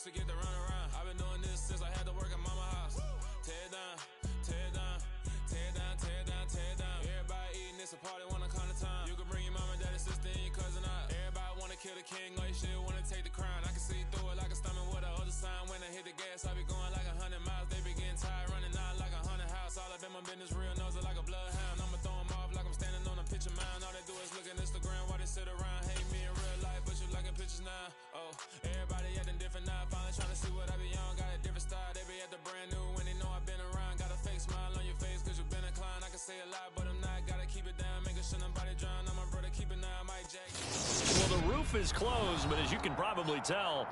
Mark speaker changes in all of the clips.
Speaker 1: used to get to run around. I've been doing this since I had to work at mama house. Tear it down, tear it down, tear it down, tear it down, tear it down. Everybody eating this a party one kind of time. You can bring your mama, daddy, sister, and your cousin out. Everybody wanna kill the king, or you shit wanna take the crown. I can see through it like a stomach with a other sign. When I hit the gas, I be going like 100 miles. They be getting tired, running out like 100 house. All up in my business, real nose it like a bloodhound. I'ma throw 'em off like I'm standing on a picture mound. All they do is look at Instagram while they sit around. Hate me in real life, but you liking pictures now. Oh, everybody acting different now. Finally trying to see what I be on. Got a different style, they be at the brand new when they know I've been around. Got a fake smile on your face cause you been inclined. I can say a lot, but I'm not. Gotta keep it down, making sure nobody drown. I'm my brother, keep it now, Mike Jack.
Speaker 2: Well, the roof is closed, but as you can probably tell,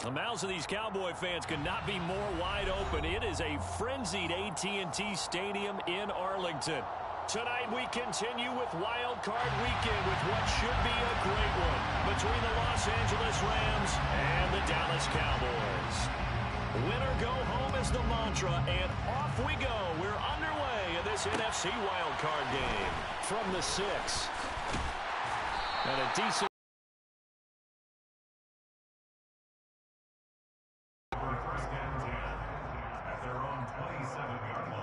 Speaker 2: the mouths of these Cowboy fans could not be more wide open. It is a frenzied AT&T Stadium in Arlington. Tonight we continue with Wild Card Weekend with what should be a great one between the Los Angeles Rams and the Dallas Cowboys. Win or go home is the mantra, and off we go. We're underway in this NFC Wild Card game from the 6. And a decent
Speaker 3: first and 10 at their own 27-yard line.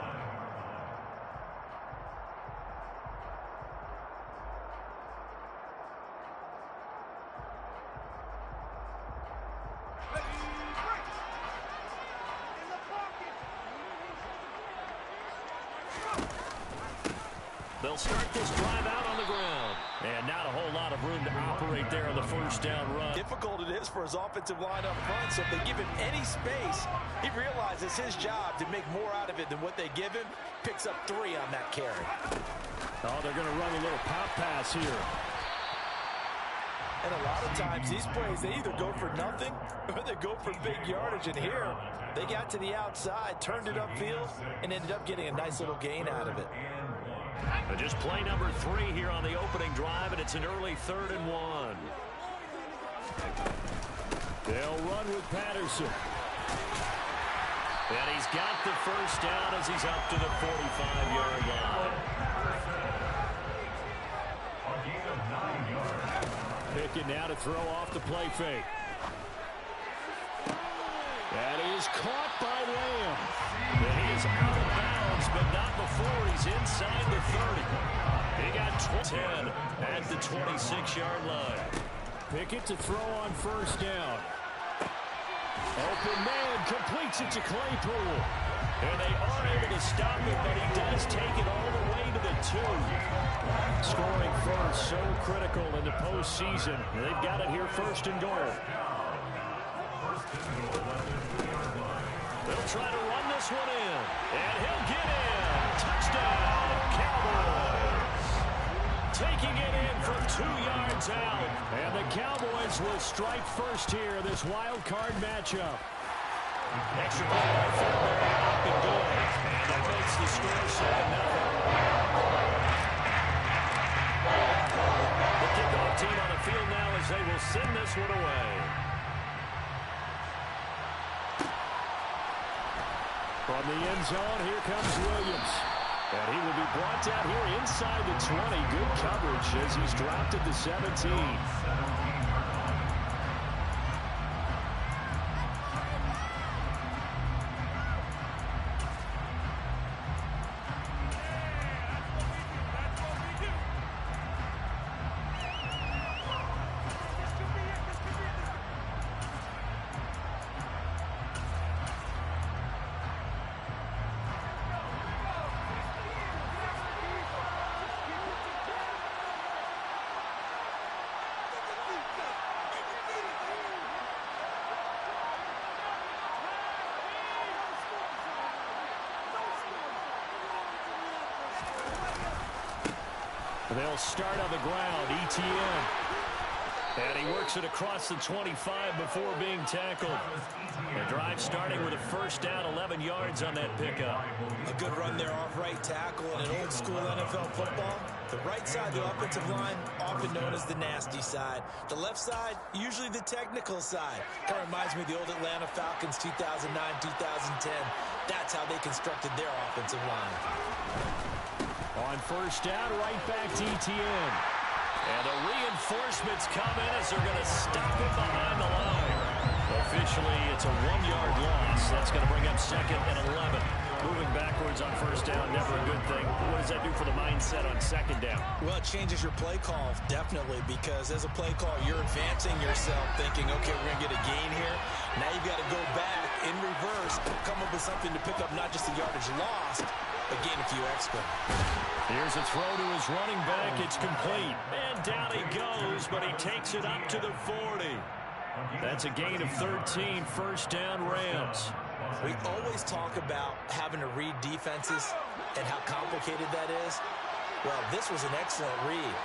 Speaker 2: They'll start this drive out on the ground. And not a whole lot of room to operate there on the first down run.
Speaker 4: Difficult it is for his offensive line up front, so if they give him any space, he realizes his job to make more out of it than what they give him. Picks up 3 on that carry.
Speaker 2: Oh, they're going to run a little pop pass here.
Speaker 4: And a lot of times, these plays, they either go for nothing or they go for big yardage. And here, they got to the outside, turned it upfield, and ended up getting a nice little gain out of it.
Speaker 2: And just play number 3 here on the opening drive, and it's an early 3rd and 1. They'll run with Patterson. And he's got the first down as he's up to the 45-yard line.
Speaker 3: A gain of 9 yards.
Speaker 2: Pickett now to throw off the play fake. That is caught by Lamb. And he is out of bounds, but not before he's inside the 30. He got 10 at the 26-yard line. Pickett to throw on first down. Open man completes it to Claypool. And they are able to stop it, but he does take it all the way to the 2. Scoring first, so critical in the postseason. They've got it here first and goal. They'll try to run this one in. And he'll get in. Touchdown, Cowboys. Taking it in from 2 yards out. And the Cowboys will strike first here, this wild card matchup. Extra point by Fairbury, up and good. And that makes the score 7-0. The kickoff team on the field now as they will send this one away. From the end zone, here comes Williams. And he will be brought down here inside the 20. Good coverage as he's dropped at the 17. They'll start on the ground. ETN. And he works it across the 25 before being tackled. The drive starting with a first down, 11 yards on that pickup.
Speaker 4: A good run there off right tackle in an old school NFL football. The right side of the offensive line, often known as the nasty side. The left side, usually the technical side. Kind of reminds me of the old Atlanta Falcons 2009-2010. That's how they constructed their offensive line.
Speaker 2: On first down, right back to ETN. And the reinforcements come in as they're going to stop him behind the line. Officially, it's a 1-yard loss. That's going to bring up 2nd and 11. Moving backwards on 1st down, never a good thing. What does that do for the mindset on 2nd down?
Speaker 4: Well, it changes your play call, definitely, because as a play call, you're advancing yourself, thinking, okay, we're going to get a gain here. Now you've got to go back in reverse, come up with something to pick up not just the yardage lost, but gain a few extra.
Speaker 2: Here's a throw to his running back. It's complete. And down he goes, but he takes it up to the 40. That's a gain of 13, 1st down Rams.
Speaker 4: We always talk about having to read defenses and how complicated that is. Well, this was an excellent read.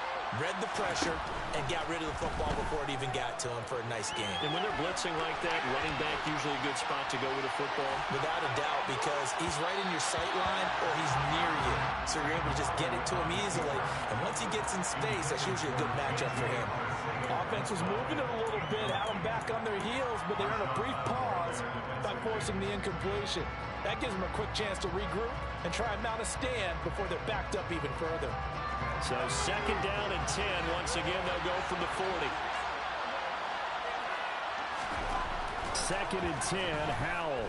Speaker 4: Read the pressure and got rid of the football before it even got to him for a nice game.
Speaker 2: And when they're blitzing like that, running back usually a good spot to go with a football?
Speaker 4: Without a doubt, because he's right in your sight line or he's near you. So you're able to just get it to him easily. And once he gets in space, that's usually a good matchup for him.
Speaker 5: Offense was moving it a little bit, had them back on their heels, but they earned a brief pause by forcing the incompletion. That gives them a quick chance to regroup and try and mount a stand before they're backed up even further.
Speaker 2: So 2nd down and 10. Once again, they'll go from the 40. 2nd and 10, Howell.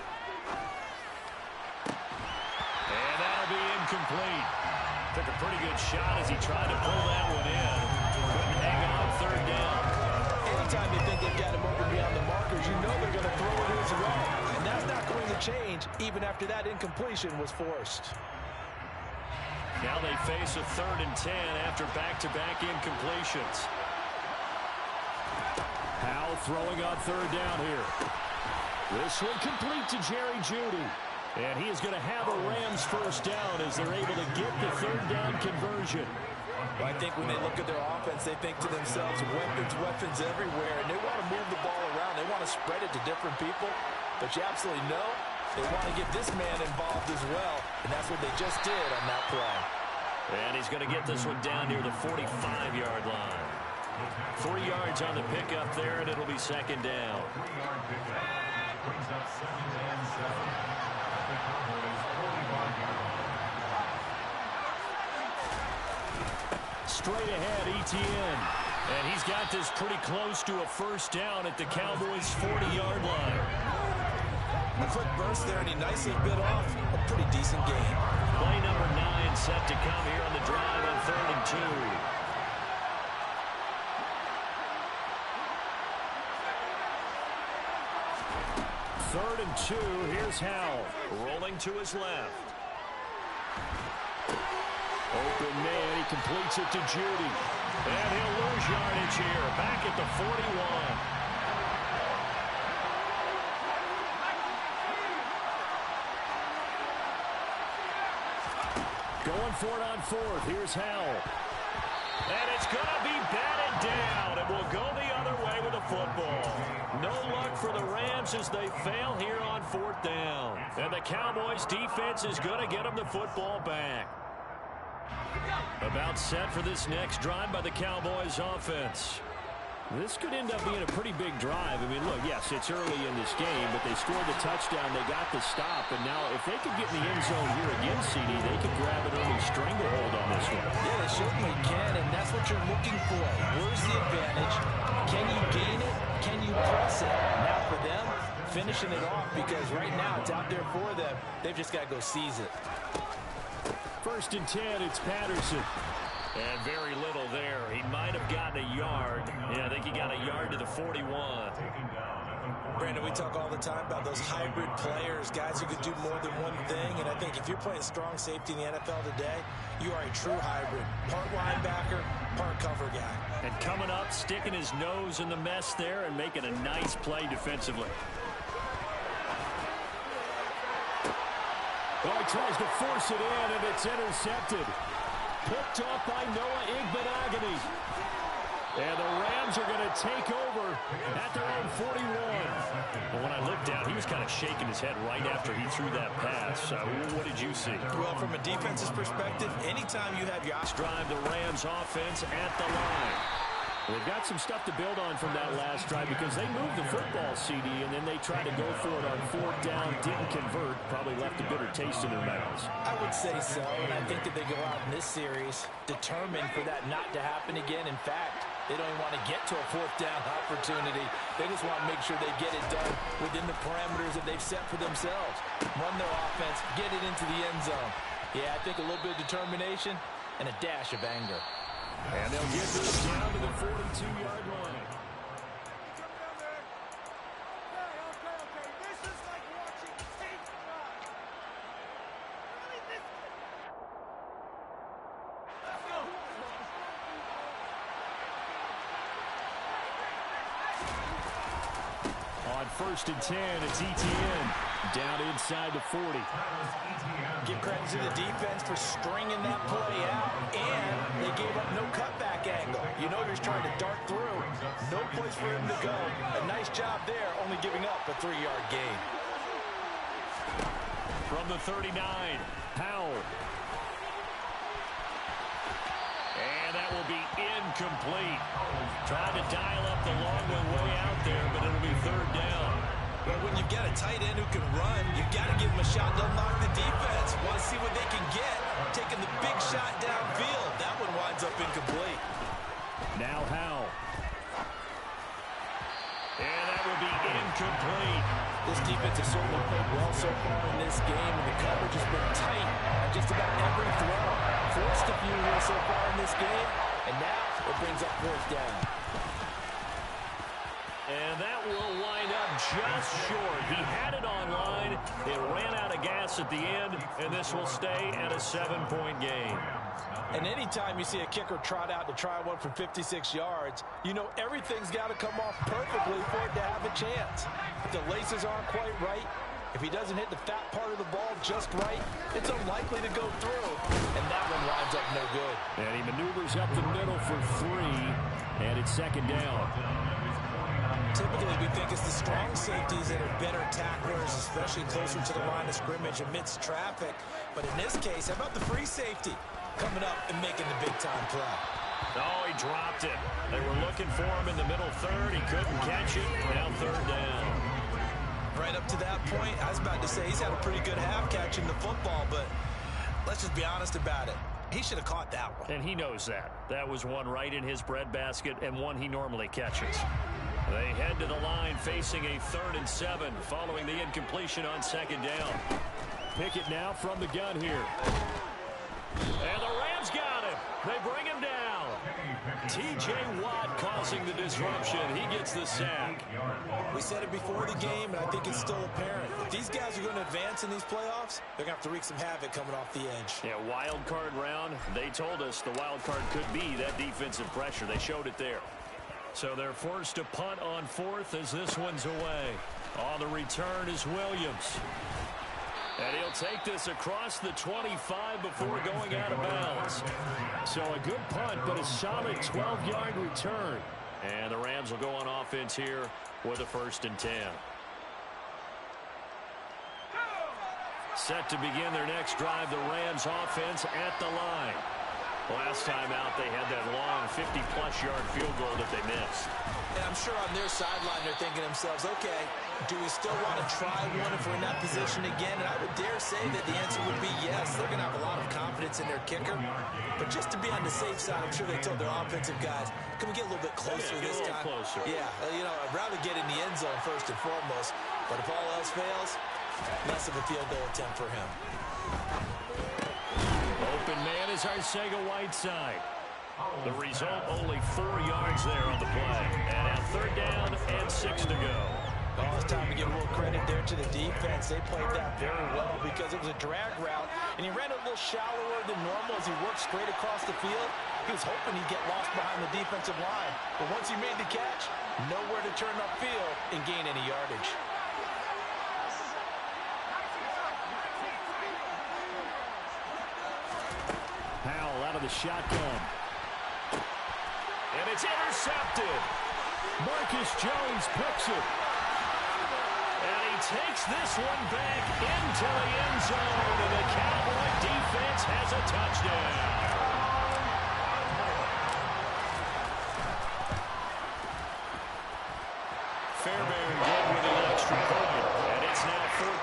Speaker 2: And that'll be incomplete. Took a pretty good shot as he tried to pull that one in. Couldn't hang on 3rd down.
Speaker 5: Anytime you think they've got him over beyond the markers, you know they're going to throw it his way. And that's not going to change even after that incompletion was forced.
Speaker 2: Now they face a 3rd and 10 after back-to-back incompletions. Howell throwing on 3rd down here. This one complete to Jerry Jeudy. And he is going to have a Rams 1st down as they're able to get the 3rd down conversion.
Speaker 5: Well, I think when they look at their offense, they think to themselves, weapons everywhere, and they want to move the ball around. They want to spread it to different people. But you absolutely know they want to get this man involved as well, and that's what they just did on that play.
Speaker 2: And he's going to get this one down near the 45-yard line. 3 yards on the pickup there, and it'll be 2nd down.
Speaker 3: 3-yard pickup brings up 2nd and 7. The Cowboys 45-yard line.
Speaker 2: Straight ahead, Etienne. And he's got this pretty close to a 1st down at the Cowboys' 40-yard line.
Speaker 4: A quick burst there, and he nicely bit off a pretty decent game.
Speaker 2: Play number 9 set to come here on the drive on 3rd and 2. 3rd and 2, here's Howell. Rolling to his left. Open man, he completes it to Jeudy. And he'll lose yardage here, back at the 41. Going for it on 4th. Here's Howell. And it's going to be batted down. It will go the other way with the football. No luck for the Rams as they fail here on 4th down. And the Cowboys defense is going to get them the football back. About set for this next drive by the Cowboys offense. This could end up being a pretty big drive. I mean, look, yes, it's early in this game, but they scored the touchdown. They got the stop. And now if they could get in the end zone here again, CD, they could grab an early stranglehold on this one.
Speaker 5: Yeah, they certainly can, and that's what you're looking for. Where's the advantage? Can you gain it? Can you press it? Now for them, finishing it off, because right now it's out there for them. They've just got to go seize it.
Speaker 2: 1st and 10, it's Patterson. And very little there. He might have gotten a yard. Yeah, I think he got a yard to the 41.
Speaker 4: Brandon, we talk all the time about those hybrid players, guys who could do more than one thing. And I think if you're playing strong safety in the NFL today, you are a true hybrid. Part linebacker, part cover guy.
Speaker 2: And coming up, sticking his nose in the mess there and making a nice play defensively. Well, he tries to force it in, and it's intercepted. Picked off by Noah Igbenogany. And the Rams are going to take over at their own 41. But when I looked down, he was kind of shaking his head right after he threw that pass. What did you see?
Speaker 4: Well, from a defense's perspective, anytime you have your
Speaker 2: drive, the Rams offense at the line. They've got some stuff to build on from that last drive because they moved the football, CD, and then they tried to go for it on 4th down, didn't convert, probably left a bitter taste in their mouths.
Speaker 5: I would say so, and I think that they go out in this series determined for that not to happen again. In fact, They don't even want to get to a fourth down opportunity. They just want to make sure they get it done within the parameters that they've set for themselves. Run their offense, get it into the end zone. Yeah, I think a little bit of determination and a dash of anger.
Speaker 2: And they'll get this down to the 42-yard line. On 1st and 10, it's Etienne down inside the 40.
Speaker 4: Give credit to the defense for stringing that play out, and they gave up no cutback angle. You know he's trying to dart through. No place for him to go. A nice job there, only giving up a 3-yard gain.
Speaker 2: From the 39, Powell. And that will be incomplete. Trying to dial up the long one way out there, but it'll be 3rd down.
Speaker 4: But when you've got a tight end who can run, you've got to give him a shot to unlock the defense. Want to see what they can get. Taking the big shot downfield. That one winds up incomplete.
Speaker 2: Now Howell. And that will be incomplete.
Speaker 5: This defense has certainly played well so far in this game, and the coverage has been tight on just about every throw. Forced a few here so far in this game, and now it brings up 4th down.
Speaker 2: And that will wind up just short. He had it on line. It ran out of gas at the end, and this will stay at a 7-point game.
Speaker 5: And anytime you see a kicker trot out to try one from 56 yards, you know everything's got to come off perfectly for it to have a chance. If the laces aren't quite right, if he doesn't hit the fat part of the ball just right, it's unlikely to go through. And that one winds up no good.
Speaker 2: And he maneuvers up the middle for 3, and it's 2nd down.
Speaker 4: Typically, we think it's the strong safeties that are better tacklers, especially closer to the line of scrimmage amidst traffic. But in this case, how about the free safety coming up and making the big-time play?
Speaker 2: Oh, he dropped it. They were looking for him in the middle third. He couldn't catch it. Now 3rd down.
Speaker 4: Right up to that point, I was about to say he's had a pretty good half catching the football, but let's just be honest about it. He should have caught that one.
Speaker 2: And he knows that. That was one right in his breadbasket and one he normally catches. They head to the line facing a 3rd and 7 following the incompletion on 2nd down. Pickett now from the gun here. And the Rams got him. They bring him down. T.J. Watt causing the disruption. He gets the sack.
Speaker 4: We said it before the game, and I think it's still apparent. If these guys are going to advance in these playoffs, they're going to have to wreak some havoc coming off the edge.
Speaker 2: Yeah, wild card round. They told us the wild card could be that defensive pressure. They showed it there. So they're forced to punt on 4th as this one's away. On the return is Williams. And he'll take this across the 25 before going out of bounds. So a good punt, but a solid 12-yard return. And the Rams will go on offense here with a 1st and 10. Set to begin their next drive, the Rams offense at the line. Last time out, they had that long 50-plus yard field goal that they missed.
Speaker 4: And I'm sure on their sideline they're thinking to themselves, okay, do we still want to try one if we're in that position again? And I would dare say that the answer would be yes. They're going to have a lot of confidence in their kicker. But just to be on the safe side, I'm sure they told their offensive guys, can we get a little bit closer this time?
Speaker 2: Closer.
Speaker 4: Yeah, you know, I'd rather get in the end zone first and foremost. But if all else fails, less of a field goal attempt for him.
Speaker 2: Open man is Arcega-Whiteside. The result, only 4 yards there on the play. And at 3rd down and 6 to go.
Speaker 4: Oh, it's time to give a little credit there to the defense. They played that very well because it was a drag route, and he ran a little shallower than normal as he worked straight across the field. He was hoping he'd get lost behind the defensive line. But once he made the catch, nowhere to turn upfield and gain any yardage.
Speaker 2: Powell out of the shotgun. And it's intercepted. Marcus Jones picks it. And he takes this one back into the end zone. And the Cowboy defense has a touchdown. Fairbairn good with an extra point. And it's now 14-0.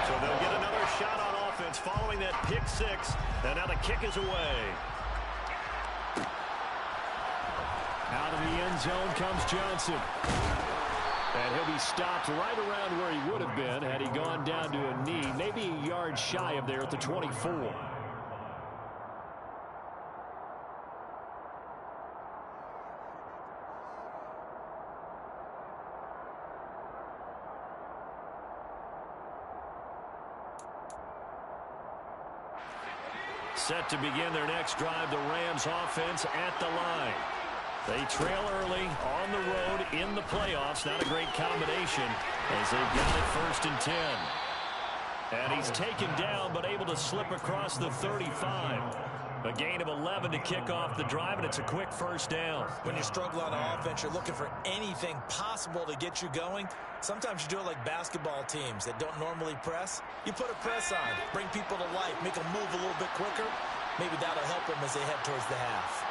Speaker 2: So they'll get another shot on offense following that pick six, and now the kick is away. Out of the end zone comes Johnson. And he'll be stopped right around where he would have been had he gone down to a knee, maybe a yard shy of there at the 24. Set to begin their next drive, the Rams offense at the line. They trail early on the road in the playoffs. Not a great combination as they've got it 1st and 10. And he's taken down but able to slip across the 35. A gain of 11 to kick off the drive, and it's a quick first down.
Speaker 4: When you struggle on offense, you're looking for anything possible to get you going. Sometimes you do it like basketball teams that don't normally press. You put a press on, bring people to life, make them move a little bit quicker. Maybe that'll help them as they head towards the half.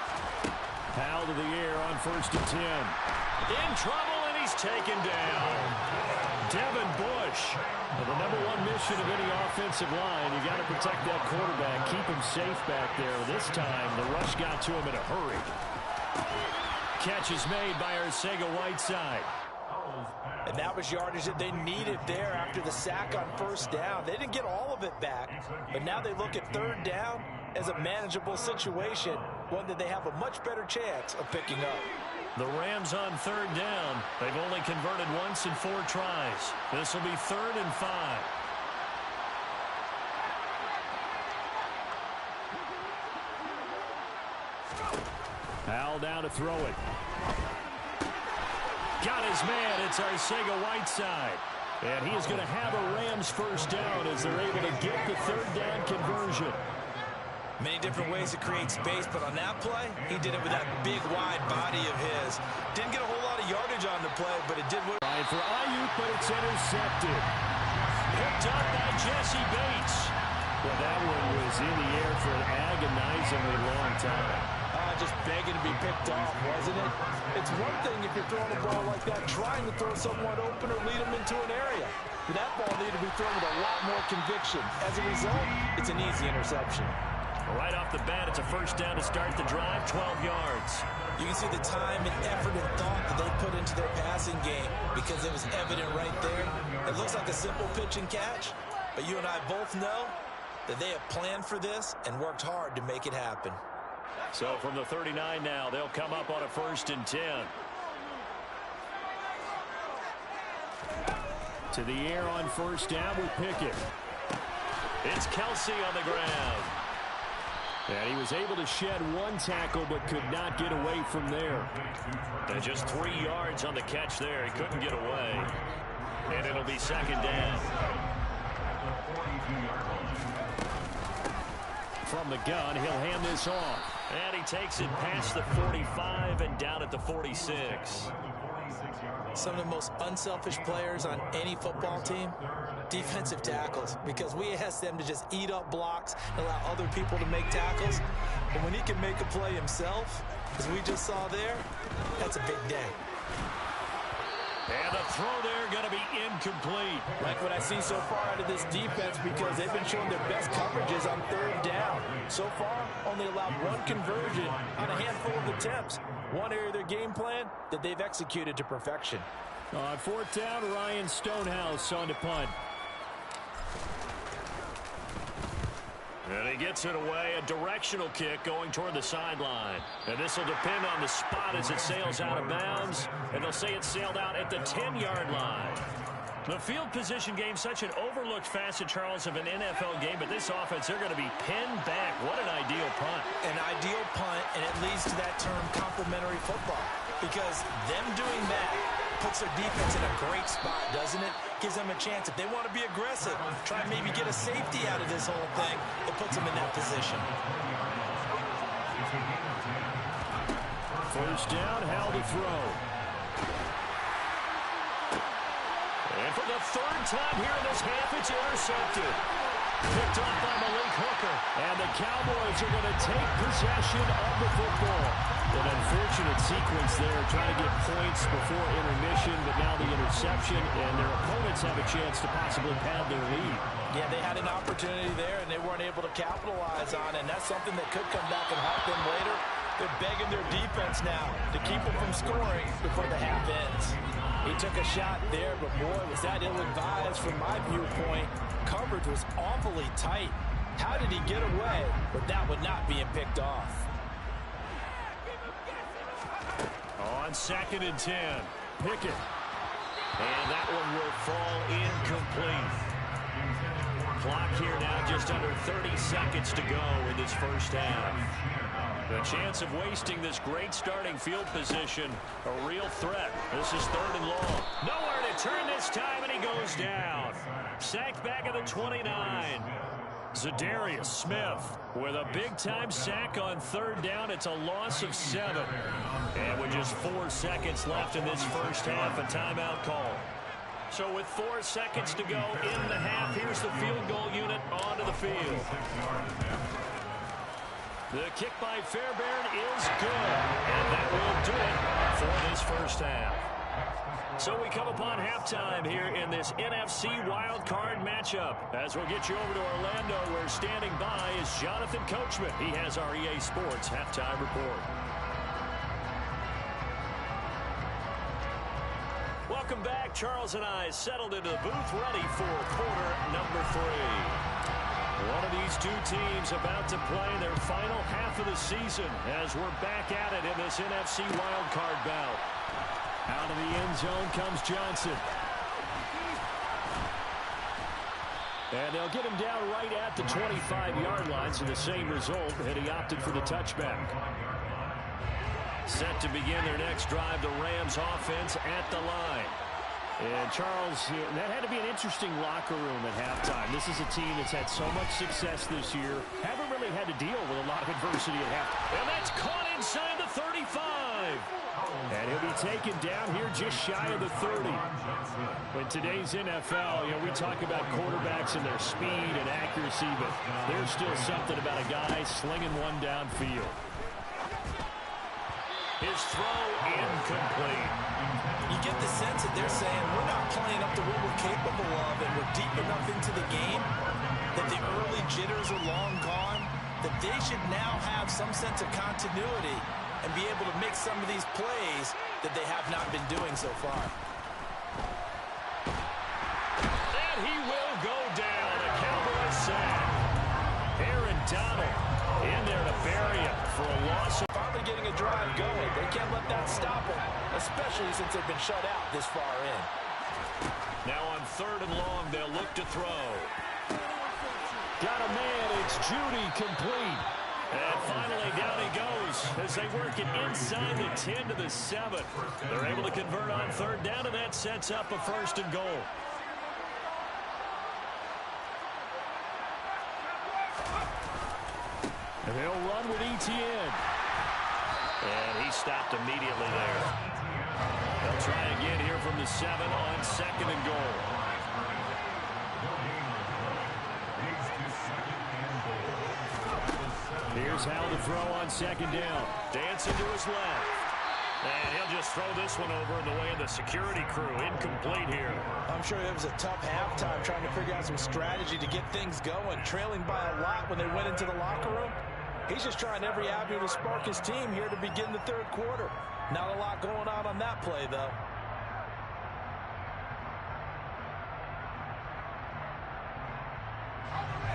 Speaker 2: Powell to the air on 1st and 10. In trouble, and he's taken down. Devin Bush. Well, the number one mission of any offensive line, you got to protect that quarterback, keep him safe back there. This time, the rush got to him in a hurry. Catch is made by Arcega-Whiteside.
Speaker 4: And that was yardage that they needed there after the sack on 1st down. They didn't get all of it back, but now they look at 3rd down as a manageable situation, one that they have a much better chance of picking up.
Speaker 2: The Rams on 3rd down. They've only converted once in 4 tries. This will be 3rd and 5. Powell down to throw it. Got his man. It's Arcega-Whiteside. And he is going to have a Rams 1st down as they're able to get the 3rd down conversion.
Speaker 4: Many different ways to create space, but on that play, he did it with that big, wide body of his. Didn't get a whole lot of yardage on the play, but it did work.
Speaker 2: Right for Ayuk, but it's intercepted. Picked up by Jesse Bates. Well, that one was in the air for an agonizingly long time.
Speaker 4: Just begging to be picked off, wasn't it? It's one thing if you're throwing a ball like that, trying to throw someone open or lead them into an area. But that ball needed to be thrown with a lot more conviction. As a result, it's an easy interception.
Speaker 2: Right off the bat, it's a 1st down to start the drive, 12 yards.
Speaker 4: You can see the time and effort and thought that they put into their passing game because it was evident right there. It looks like a simple pitch and catch, but you and I both know that they have planned for this and worked hard to make it happen.
Speaker 2: So from the 39 now, they'll come up on a 1st and 10. To the air on 1st down with Pickett. It's Kelsey on the ground. And he was able to shed 1 tackle but could not get away from there. And just 3 yards on the catch there. He couldn't get away. And it'll be 2nd down. From the gun, he'll hand this off. And he takes it past the 45 and down at the 46.
Speaker 4: Some of the most unselfish players on any football team, defensive tackles, because we ask them to just eat up blocks and allow other people to make tackles. But when he can make a play himself, as we just saw there, that's a big day.
Speaker 2: And the throw there going to be incomplete.
Speaker 5: Like what I see so far out of this defense, because they've been showing their best coverages on 3rd down. So far, only allowed 1 conversion on a handful of attempts. One area of their game plan that they've executed to perfection.
Speaker 2: On 4th down, Ryan Stonehouse on to punt. And he gets it away, a directional kick going toward the sideline. And this will depend on the spot as it sails out of bounds. And they'll say it sailed out at the 10-yard line. The field position game, such an overlooked facet, Charles, of an NFL game. But this offense, they're going to be pinned back. What an ideal punt.
Speaker 4: An ideal punt, and it leads to that term complementary football. Because them doing that puts their defense in a great spot, doesn't it? Gives them a chance. If they want to be aggressive, try and maybe get a safety out of this whole thing, it puts them in that position.
Speaker 2: 1st down, Howell to throw. And for the 3rd time here in this half, it's intercepted. Picked off by Malik Hooker. And the Cowboys are going to take possession of the football. An unfortunate sequence there, trying to get points before intermission, but now the interception, and their opponents have a chance to possibly pad their lead.
Speaker 5: Yeah, they had an opportunity there, and they weren't able to capitalize on it. And that's something that could come back and haunt them later. They're begging their defense now to keep them from scoring before the half ends. He took a shot there, but boy, was that ill-advised from my viewpoint. Coverage was awfully tight. How did he get away with that one not being picked off?
Speaker 2: On 2nd and 10, Pickett. And that one will fall incomplete. Clock here now just under 30 seconds to go in this first half. The chance of wasting this great starting field position, a real threat. This is 3rd and long. Nowhere to turn this time, and he goes down. Sacked back at the 29. Zadarius Smith with a big-time sack on 3rd down. It's a loss of 7. And with just 4 seconds left in this first half, a timeout call. So with 4 seconds to go in the half, here's the field goal unit onto the field. The kick by Fairbairn is good, and that will do it for this first half. So we come upon halftime here in this NFC wildcard matchup. As we'll get you over to Orlando, where standing by is Jonathan Coachman. He has our EA Sports halftime report. Welcome back. Charles and I settled into the booth, ready for quarter number 3. One of these two teams about to play their final half of the season as we're back at it in this NFC wildcard bout. Out of the end zone comes Johnson. And they'll get him down right at the 25-yard line, so the same result, and he opted for the touchback. Set to begin their next drive, the Rams offense at the line. And Charles, that had to be an interesting locker room at halftime. This is a team that's had so much success this year. Haven't really had to deal with a lot of adversity at halftime. And that's caught inside the 35. And he'll be taken down here just shy of the 30. In today's NFL, we talk about quarterbacks and their speed and accuracy, but there's still something about a guy slinging one downfield. His throw incomplete.
Speaker 4: You get the sense that they're saying we're not playing up to what we're capable of, and we're deep enough into the game that the early jitters are long gone, that they should now have some sense of continuity and be able to make some of these plays that they have not been doing so far.
Speaker 2: And he will go down. A Cowboy sack. Aaron Donald in there to bury him for a loss.
Speaker 5: Finally getting a drive going. They can't let that stop them, especially since they've been shut out this far in.
Speaker 2: Now on 3rd and long, they'll look to throw. Got a man. It's Judy, complete. And finally, down he goes as they work it inside the 10 to the 7. They're able to convert on 3rd down, and that sets up a 1st and goal. And they'll run with Etienne. And he stopped immediately there. They'll try again here from the 7 on 2nd and goal. Here's how to throw on 2nd down. Dancing to his left. And he'll just throw this one over in the way of the security crew. Incomplete here.
Speaker 4: I'm sure it was a tough halftime trying to figure out some strategy to get things going, trailing by a lot when they went into the locker room. He's just trying every avenue to spark his team here to begin the 3rd quarter. Not a lot going on that play, though.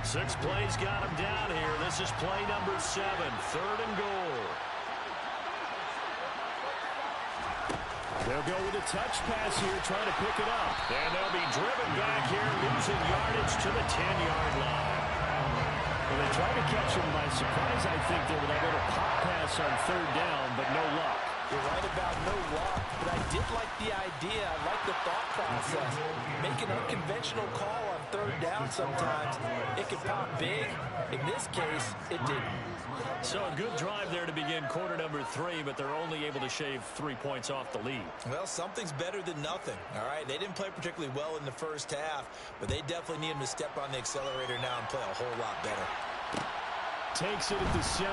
Speaker 2: Six plays got him down here. This is play number 7, 3rd and goal. They'll go with a touch pass here, trying to pick it up. And they'll be driven back here, losing yardage to the 10-yard line. Well, they tried to catch him by surprise, I think, there with that little pop pass on 3rd down, but no luck.
Speaker 5: You're right about no luck, but I did like the idea. I like the thought process. Make an unconventional call on 3rd down sometimes. It can pop big. In this case, it didn't.
Speaker 2: So a good drive there to begin quarter number 3, but they're only able to shave 3 points off the lead.
Speaker 4: Well, something's better than nothing, all right? They didn't play particularly well in the first half, but they definitely need him to step on the accelerator now and play a whole lot better.
Speaker 2: Takes it at the 7.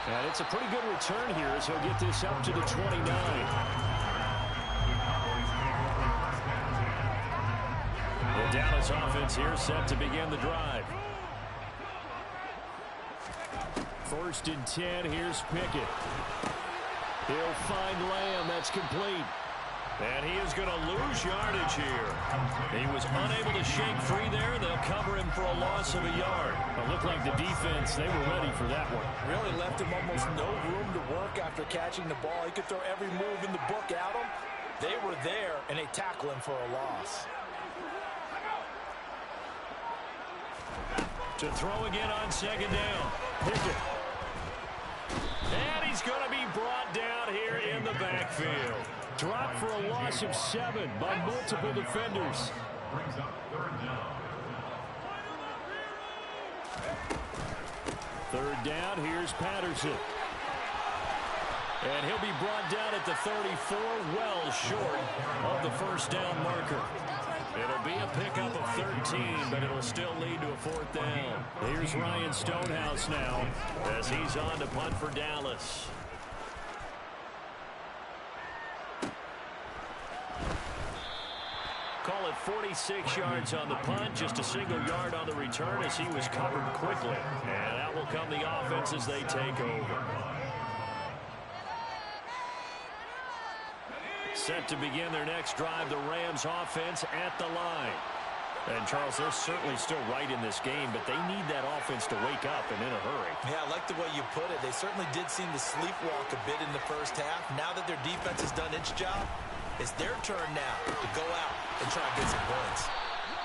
Speaker 2: And it's a pretty good return here as he'll get this up to the 29. The Dallas offense here set to begin the drive. 1st and 10. Here's Pickett. He'll find Lamb. That's complete. And he is going to lose yardage here. He was unable to shake free there. They'll cover him for a loss of a yard. It looked like the defense, they were ready for that one.
Speaker 5: Really left him almost no room to work after catching the ball. He could throw every move in the book at him. They were there, and they tackle him for a loss.
Speaker 2: To throw again on 2nd down. Pickett. And he's going to be brought down here in the backfield. Dropped for a loss of 7 by multiple defenders.
Speaker 3: Brings up 3rd down.
Speaker 2: 3rd down, here's Patterson. And he'll be brought down at the 34, well short of the 1st down marker. It'll be a pickup of 13, but it'll still lead to a 4th down. Here's Ryan Stonehouse now as he's on to punt for Dallas. Call it 46 yards on the punt, just a single yard on the return as he was covered quickly. And out will come the offense as they take over. Set to begin their next drive, the Rams offense at the line. And, Charles, they're certainly still right in this game, but they need that offense to wake up and in a hurry.
Speaker 4: Yeah, I like the way you put it. They certainly did seem to sleepwalk a bit in the first half. Now that their defense has done its job, it's their turn now to go out and try and get some points.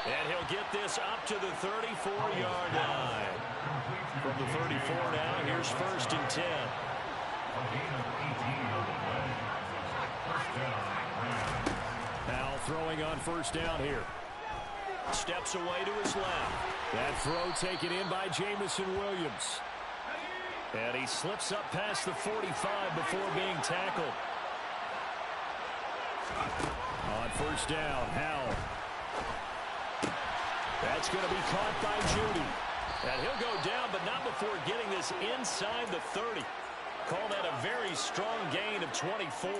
Speaker 2: And he'll get this up to the 34-yard line. From the 34 now, here's 1st and 10. Now throwing on 1st down here. Steps away to his left. That throw taken in by Jamison Williams. And he slips up past the 45 before being tackled. On 1st down, Howell. That's going to be caught by Judy. And he'll go down, but not before getting this inside the 30. Call that a very strong gain of 24.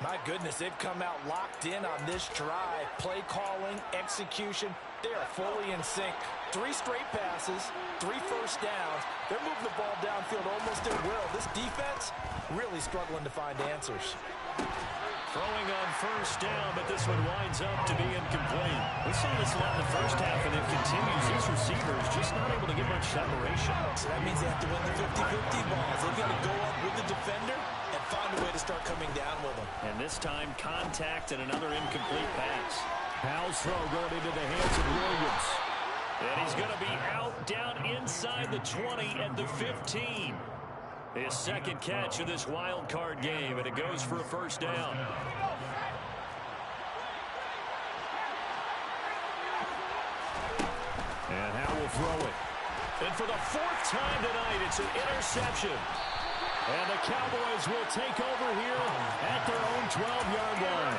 Speaker 5: My goodness, they've come out locked in on this drive. Play calling, execution, they are fully in sync. 3 straight passes, 3 1st downs. They're moving the ball downfield almost at will. This defense really struggling to find answers.
Speaker 2: Throwing on 1st down, but this one winds up to be incomplete. We saw this a lot in the first half, and it continues. These receivers just not able to get much separation.
Speaker 4: So that means they have to win the 50-50 balls. They've got to go up with the defender and find a way to start coming down with them.
Speaker 2: And this time, contact and another incomplete pass. Howell's throw going into the hands of Williams. And he's going to be out down inside the 20 at the 15. His 2nd catch of this wild card game, and it goes for a 1st down. And Howell will throw it. And for the 4th time tonight, it's an interception. And the Cowboys will take over here at their own 12-yard line.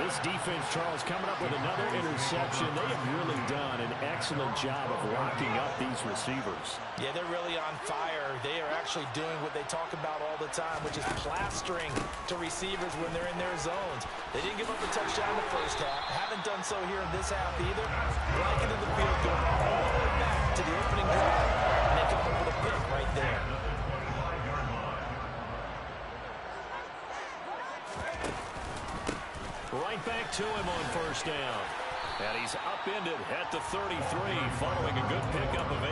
Speaker 2: This defense, Charles, coming up with another interception. They have really done an excellent job of locking up these receivers.
Speaker 5: Yeah, they're really on fire. They are actually doing what they talk about all the time, which is plastering to receivers when they're in their zones. They didn't give up a touchdown in the first half. Haven't done so here in this half either. Blanket in the field going all the way back to the opening drive. And they come up with a pick right there.
Speaker 2: Right back to him on 1st down. And he's upended at the 33 following a good pickup of 8.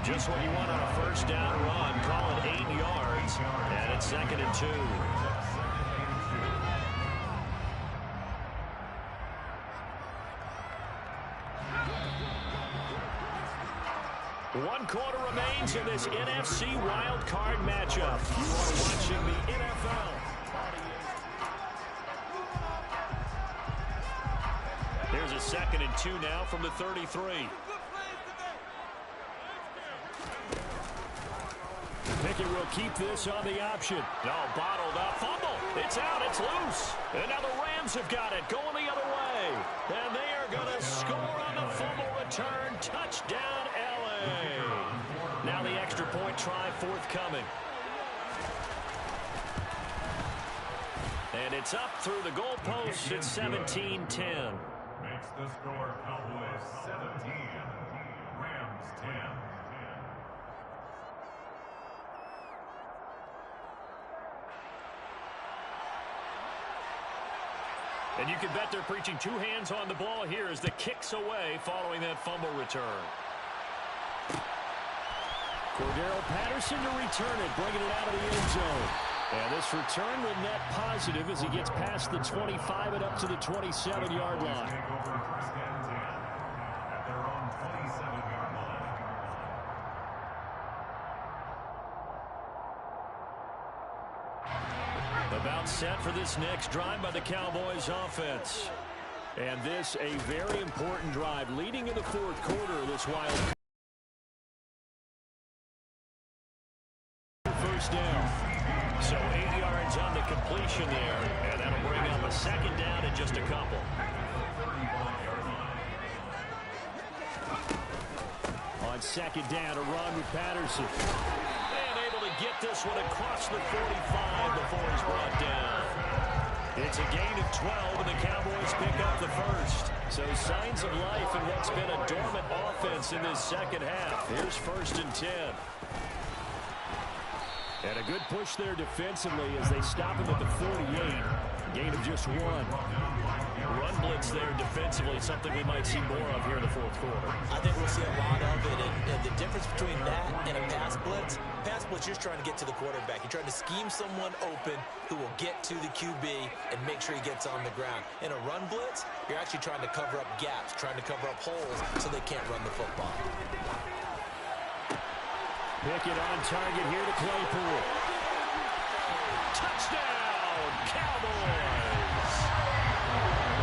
Speaker 2: Just what you want on a 1st down run. Call it 8 yards. And it's 2nd and 2. One quarter remains in this NFC wild card matchup. You are watching the NFL. Here's a 2nd and 2 now from the 33. Pickett will keep this on the option. No, bottled up. Fumble. It's out. It's loose. And now the Rams have got it going the other way. And they are going to score on the fumble return. Touchdown, L.A. Now the extra point try forthcoming. And it's up through the goalposts. It's 17-10.
Speaker 3: The score, Cowboys 17, Rams 10.
Speaker 2: And you can bet they're preaching two hands on the ball here as the kick's away following that fumble return. Cordero Patterson to return it, bringing it out of the end zone. And this return will net positive as he gets past the 25 and up to the 27-yard line.
Speaker 3: Take over first and 10 at their own 27-yard line.
Speaker 2: About set for this next drive by the Cowboys offense. And this a very important drive leading in the fourth quarter of this wild first down. So 8 yards on the completion there, and that'll bring up a second down in just a couple. On second down, a run with Patterson. And able to get this one across the 45 before he's brought down. It's a gain of 12, and the Cowboys pick up the first. So signs of life in what's been a dormant offense in this second half. Here's first and 10. And a good push there defensively as they stop him at the 48. Gain of just one. Run blitz there defensively, something we might see more of here in the fourth quarter.
Speaker 4: I think we'll see a lot of it. And the difference between that and a pass blitz, you're trying to get to the quarterback. You're trying to scheme someone open who will get to the QB and make sure he gets on the ground. In a run blitz, you're actually trying to cover up gaps, trying to cover up holes so they can't run the football.
Speaker 2: Pickett on target here to Claypool. Touchdown, Cowboys!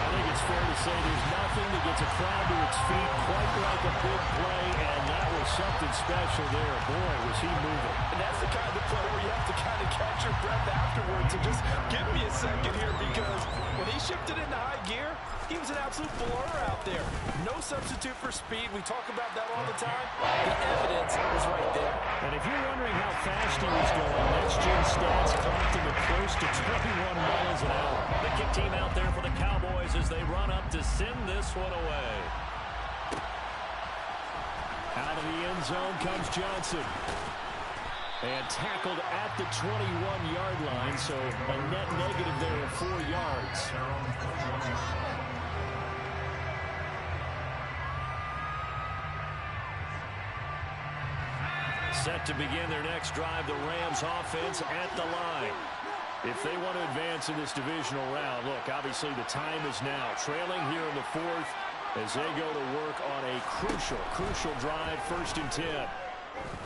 Speaker 2: I think it's fair to say there's nothing that gets a crowd to its feet quite like a big play, and that was something special there. Boy, was he moving.
Speaker 5: And that's the kind of play where you have to kind of catch your breath afterwards and just give me a second here, because when he shifted into high gear, he was an absolute blur out there. No substitute for speed. We talk about that all the time. The evidence was right there.
Speaker 2: And if you're wondering how fast he was going, next-gen stats clocked him at close to 21 miles an hour. The kick team out there for the Cowboys as they run up to send this one away. Out of the end zone comes Johnson. And tackled at the 21-yard line, so a net negative there of 4 yards. Set to begin their next drive, the Rams offense at the line. If they want to advance in this divisional round, look, obviously the time is now. Trailing here in the fourth as they go to work on a crucial drive, first and 10.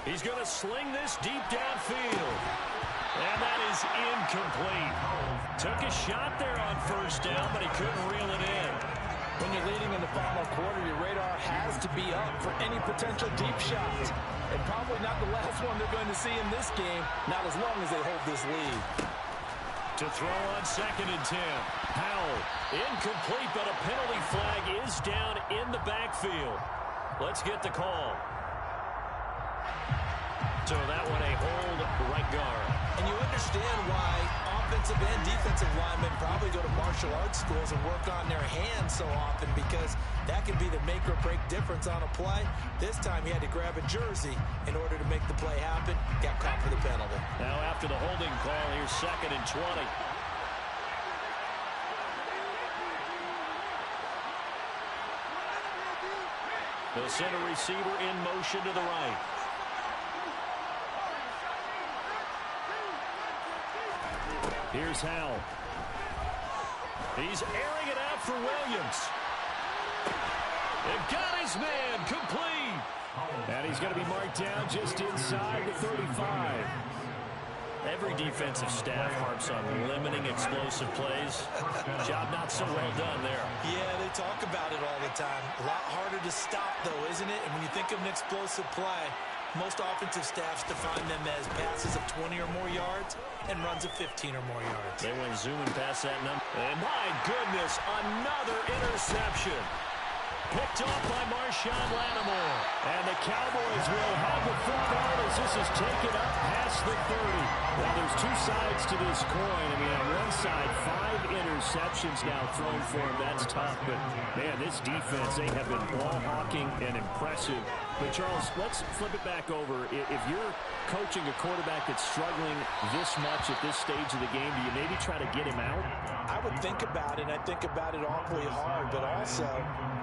Speaker 2: He's going to sling this deep downfield. And that is incomplete. Took a shot there on first down, but he couldn't reel it in.
Speaker 5: When you're leading in the final quarter, your radar has to be up for any potential deep shots. And probably not the last one they're going to see in this game, not as long as they hold this lead.
Speaker 2: To throw on second and 10. Powell, incomplete, but a penalty flag is down in the backfield. Let's get the call. So that one a hold right guard.
Speaker 4: And you understand why offensive and defensive linemen probably go to martial arts schools and work on their hands so often, because that can be the make or break difference on a play. This time he had to grab a jersey in order to make the play happen. Got caught for the penalty.
Speaker 2: Now after the holding call, here's second and 20. They'll send a receiver in motion to the right. Here's Howell. He's airing it out for Williams. And got his man complete. And he's going to be marked down just inside the 35. Every defensive staff harps on limiting explosive plays. Job not so well done there.
Speaker 4: Yeah, they talk about it all the time. A lot harder to stop, though, isn't it? And when you think of an explosive play, most offensive staffs define them as passes of 20 or more yards and runs of 15 or more yards.
Speaker 2: They went zooming past that number. And my goodness, another interception. Picked off by Marshawn Lattimore. And the Cowboys will have the football to as this is taken up past the 30. Well, there's two sides to this coin. I mean, on one side, 5 interceptions now thrown for him. That's tough. But, man, this defense, they have been ball hawking and impressive. But, Charles, let's flip it back over. If you're coaching a quarterback that's struggling this much at this stage of the game, do you maybe try to get him out?
Speaker 4: I would think about it. I think about it awfully hard. But also,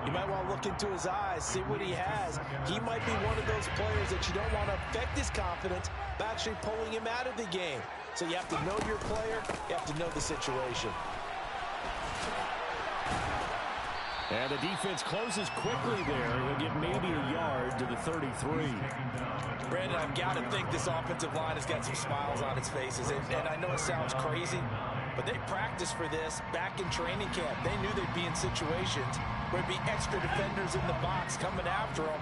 Speaker 4: you might want to look into his eyes, see what he has. He might be one of those players that you don't want to affect his confidence by actually pulling him out of the game. So you have to know your player. You have to know the situation.
Speaker 2: And the defense closes quickly there. He'll get maybe a yard to the 33.
Speaker 4: Brandon, I've got to think this offensive line has got some smiles on its faces. And I know it sounds crazy, but they practiced for this back in training camp. They knew they'd be in situations where there'd be extra defenders in the box coming after them,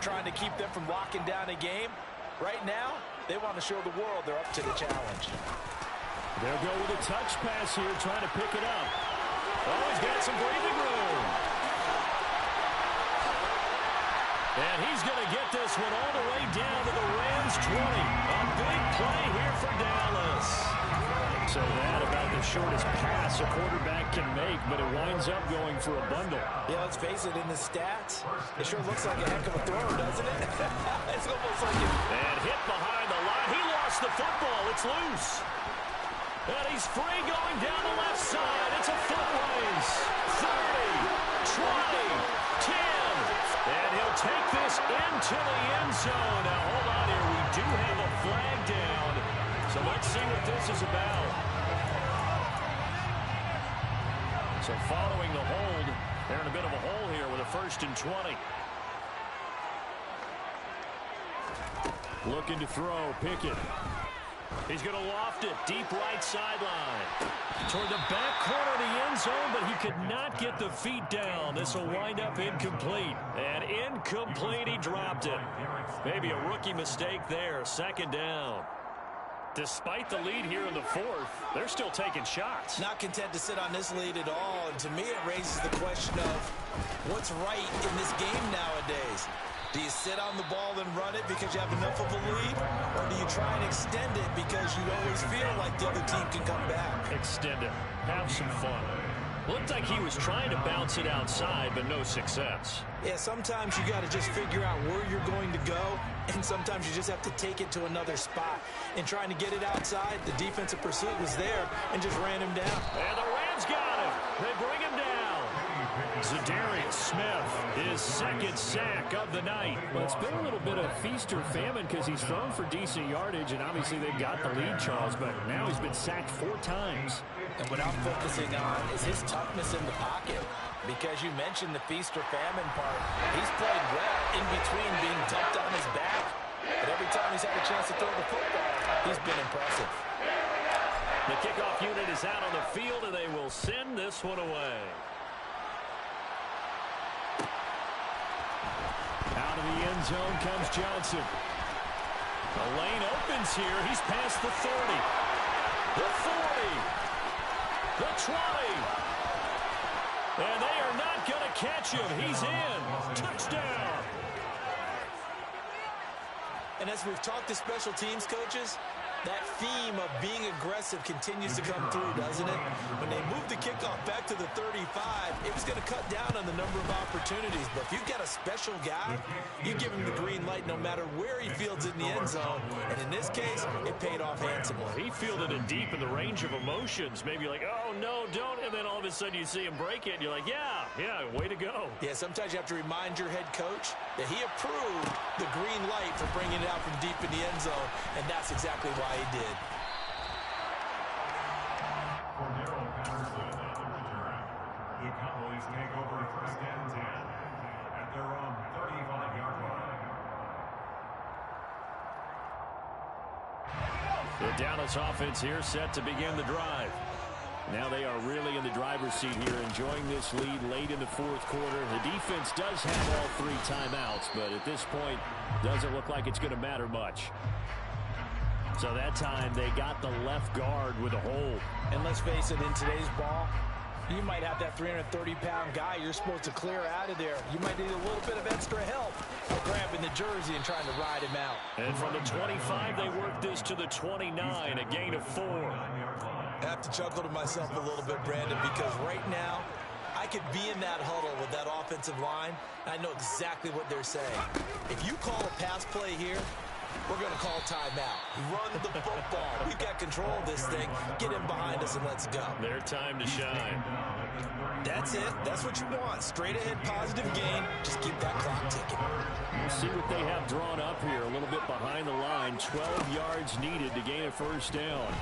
Speaker 4: trying to keep them from locking down a game. Right now, they want to show the world they're up to the challenge.
Speaker 2: They'll go with a touch pass here, trying to pick it up. Oh, he's got some breathing room. And he's going to get this one all the way down to the Rams 20. A big play here for Dallas. So that about the shortest pass a quarterback can make, but it winds up going for a bundle.
Speaker 4: Yeah, let's face it, in the stats, it sure looks like a heck of a throw, doesn't it? It's almost like it.
Speaker 2: And hit behind the line. He lost the football. It's loose. And he's free going down the left side. It's a foot race. 30, 20, 10. And he'll take this into the end zone. Now, hold on here. We do have a flag down. So let's see what this is about. So following the hold, they're in a bit of a hole here with a 1st and 20. Looking to throw, Pickett. He's going to loft it, deep right sideline. Toward the back corner of the end zone, but he could not get the feet down. This will wind up incomplete. And incomplete, he dropped it. Maybe a rookie mistake there, 2nd down. Despite the lead here in the 4th, they're still taking shots.
Speaker 4: Not content to sit on this lead at all. And to me, it raises the question of what's right in this game nowadays. Do you sit on the ball and run it because you have enough of a lead? Or do you try and extend it because you always feel like the other team can come back?
Speaker 2: Extend it. Have some fun. Looked like he was trying to bounce it outside, but no success.
Speaker 4: Yeah, sometimes you got to just figure out where you're going to go, and sometimes you just have to take it to another spot. And trying to get it outside, the defensive pursuit was there and just ran him down.
Speaker 2: And the Rams got him. They bring him down. Zadarius Smith, his 2nd sack of the night. Well, it's been a little bit of feast or famine because he's thrown for decent yardage, and obviously they've got the lead, Charles, but now he's been sacked 4 times.
Speaker 4: And what I'm focusing on is his toughness in the pocket. Because you mentioned the feast or famine part. He's played well in between being dumped on his back. But every time he's had a chance to throw the football, he's been impressive.
Speaker 2: The kickoff unit is out on the field, and they will send this one away. Out of the end zone comes Johnson. The lane opens here. He's past the 30. The 40. The 20. And they are not going to catch him. He's in. Touchdown.
Speaker 4: And as we've talked to special teams coaches, that theme of being aggressive continues to come through, doesn't it? When they moved the kickoff back to the 35, it was going to cut down on the number of opportunities. But if you've got a special guy, you give him the green light no matter where he fields in the end zone. And in this case, it paid off handsomely.
Speaker 2: He fielded it deep in the range of emotions. Maybe like, oh, no, don't. And then all of a sudden you see him break it, and you're like, yeah, way to go.
Speaker 4: Yeah, sometimes you have to remind your head coach that he approved the green light for bringing it out from deep in the end zone. And that's exactly why he did.
Speaker 3: The Cowboys take over 1st and 10 at their own 35-yard line.
Speaker 2: The Dallas offense here set to begin the drive. Now they are really in the driver's seat here, enjoying this lead late in the 4th quarter. The defense does have all 3 timeouts, but at this point, doesn't look like it's going to matter much. So that time, they got the left guard with a hold.
Speaker 4: And let's face it, in today's ball, You might have that 330-pound guy you're supposed to clear out of there. You might need a little bit of extra help grabbing the jersey and trying to ride him out.
Speaker 2: And from the 25, they work this to the 29, a gain of 4.
Speaker 4: I have to chuckle to myself a little bit, Brandon, because right now, I could be in that huddle with that offensive line, and I know exactly what they're saying. If you call a pass play here, we're going to call timeout. Run the football. We've got control of this thing. Get in behind us and let's go.
Speaker 2: Their time to shine.
Speaker 4: That's it. That's what you want. Straight ahead positive gain. Just keep that clock ticking.
Speaker 2: We'll see what they have drawn up here. A little bit behind the line. 12 yards needed to gain a first down.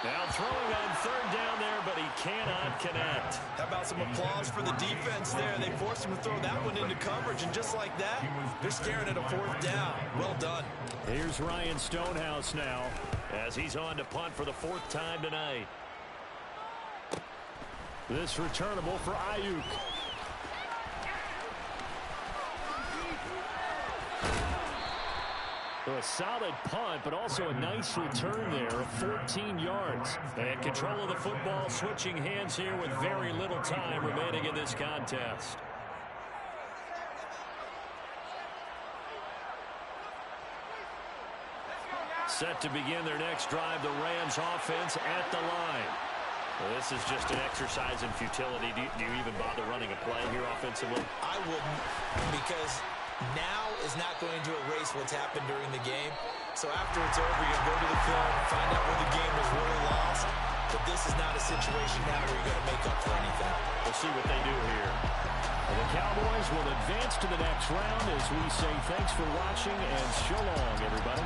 Speaker 2: Now throwing on third down there, but he cannot connect.
Speaker 4: How about some applause for the defense there? They forced him to throw that one into coverage, and just like that, they're staring at a fourth down. Well done.
Speaker 2: Here's Ryan Stonehouse now as he's on to punt for the 4th time tonight. This returnable for Ayuk. A solid punt, but also a nice return there of 14 yards. And control of the football, switching hands here with very little time remaining in this contest. Set to begin their next drive, the Rams offense at the line. Well, this is just an exercise in futility. Do you even bother running a play here offensively?
Speaker 4: I wouldn't, because now is not going to erase what's happened during the game. So after it's over, you're going to go to the film, find out where the game was really lost. But this is not a situation now where you're going to make up for anything.
Speaker 2: We'll see what they do here. And the Cowboys will advance to the next round as we say thanks for watching and so long, everybody.